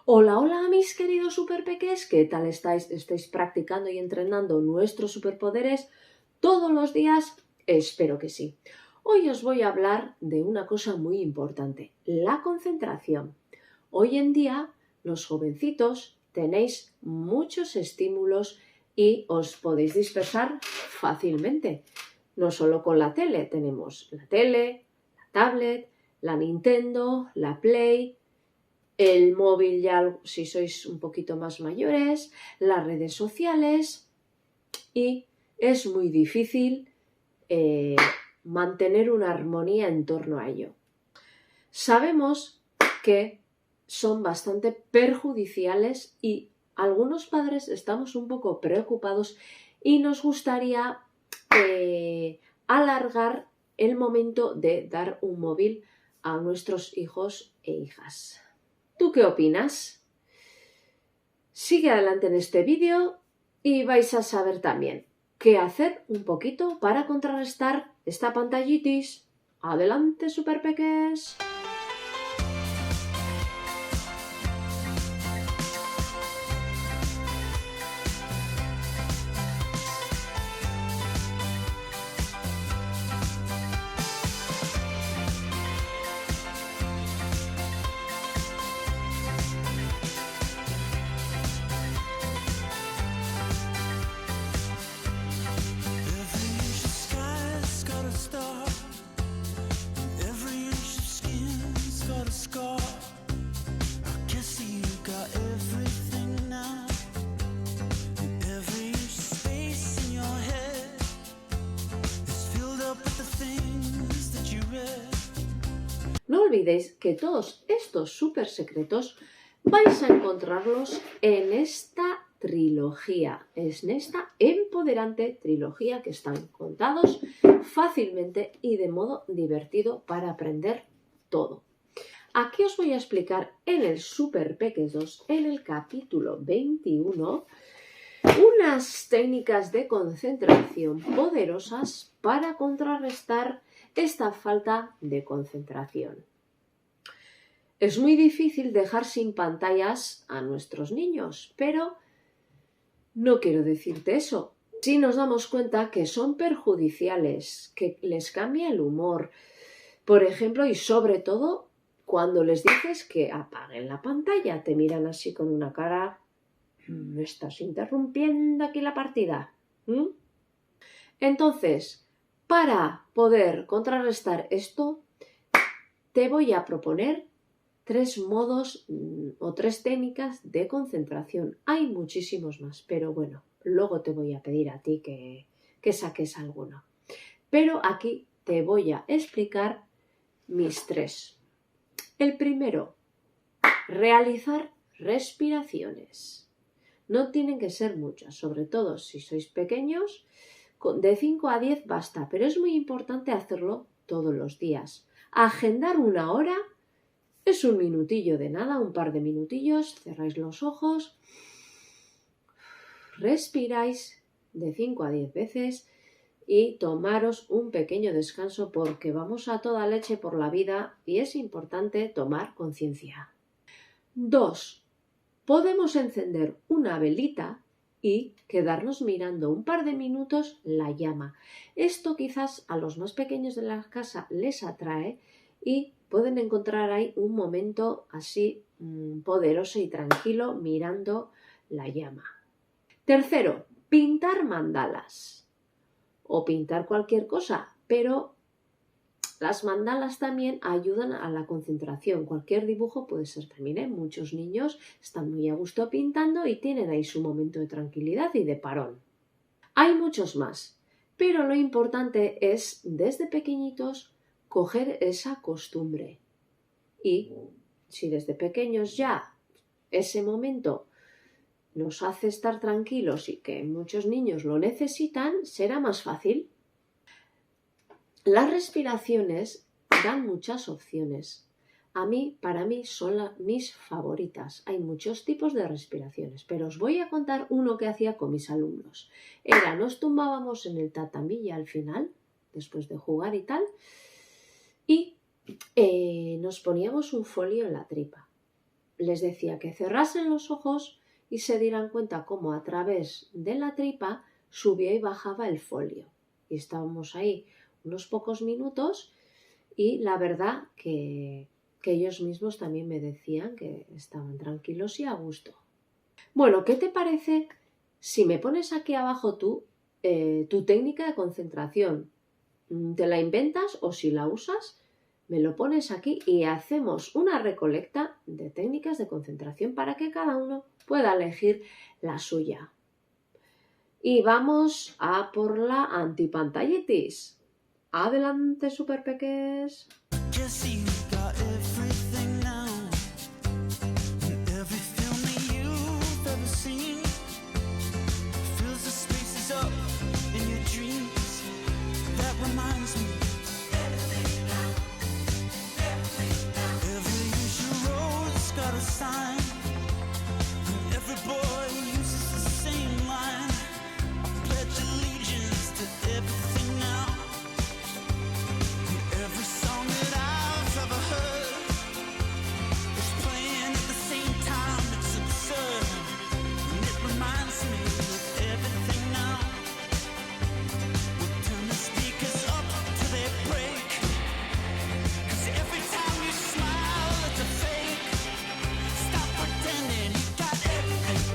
Hola, hola mis queridos superpeques, ¿qué tal estáis? ¿Estáis practicando y entrenando nuestros superpoderes todos los días? Espero que sí. Hoy os voy a hablar de una cosa muy importante, la concentración. Hoy en día los jovencitos tenéis muchos estímulos y os podéis dispersar fácilmente. No solo con la tele, tenemos la tele, la tablet, la Nintendo, la Play, el móvil ya si sois un poquito más mayores, las redes sociales y es muy difícil mantener una armonía en torno a ello. Sabemos que son bastante perjudiciales y algunos padres estamos un poco preocupados y nos gustaría alargar el momento de dar un móvil a nuestros hijos e hijas. ¿Tú qué opinas? Sigue adelante en este vídeo y vais a saber también qué hacer un poquito para contrarrestar esta pantallitis. ¡Adelante, superpeques! No olvidéis que todos estos super secretos vais a encontrarlos en esta trilogía, en esta empoderante trilogía que están contados fácilmente y de modo divertido para aprender todo. Aquí os voy a explicar en el Super Peques 2, en el capítulo 21, unas técnicas de concentración poderosas para contrarrestar esta falta de concentración. Es muy difícil dejar sin pantallas a nuestros niños, pero no quiero decirte eso. Si nos damos cuenta que son perjudiciales, que les cambia el humor, por ejemplo, y sobre todo cuando les dices que apaguen la pantalla, te miran así con una cara, ¿me estás interrumpiendo aquí la partida? Entonces, para poder contrarrestar esto, te voy a proponer 3 modos o 3 técnicas de concentración. Hay muchísimos más, pero bueno, luego te voy a pedir a ti que saques alguno. Pero aquí te voy a explicar mis 3. El primero, realizar respiraciones. No tienen que ser muchas, sobre todo si sois pequeños, de 5 a 10 basta, pero es muy importante hacerlo todos los días. Agendar una hora. Es un minutillo de nada, un par de minutillos, cerráis los ojos, respiráis de 5 a 10 veces y tomaros un pequeño descanso porque vamos a toda leche por la vida y es importante tomar conciencia. 2. Podemos encender una velita y quedarnos mirando un par de minutos la llama. Esto quizás a los más pequeños de la casa les atrae y pueden encontrar ahí un momento así poderoso y tranquilo mirando la llama. Tercero, pintar mandalas o pintar cualquier cosa, pero las mandalas también ayudan a la concentración. Cualquier dibujo puede ser también, Muchos niños están muy a gusto pintando y tienen ahí su momento de tranquilidad y de parón. Hay muchos más, pero lo importante es, desde pequeñitos, coger esa costumbre. Y si desde pequeños ya ese momento nos hace estar tranquilos y que muchos niños lo necesitan, será más fácil. Las respiraciones dan muchas opciones. Para mí son mis favoritas. Hay muchos tipos de respiraciones, pero os voy a contar uno que hacía con mis alumnos. Nos tumbábamos en el tatamí al final, después de jugar y tal, y nos poníamos un folio en la tripa. les decía que cerrasen los ojos y se dieran cuenta cómo a través de la tripa subía y bajaba el folio. Y estábamos ahí unos pocos minutos y la verdad que ellos mismos también me decían que estaban tranquilos y a gusto. Bueno, ¿qué te parece si me pones aquí abajo tú tu técnica de concentración? ¿Te la inventas o si la usas? Me lo pones aquí y hacemos una recolecta de técnicas de concentración para que cada uno pueda elegir la suya. Y vamos a por la antipantallitis. Adelante, super peques.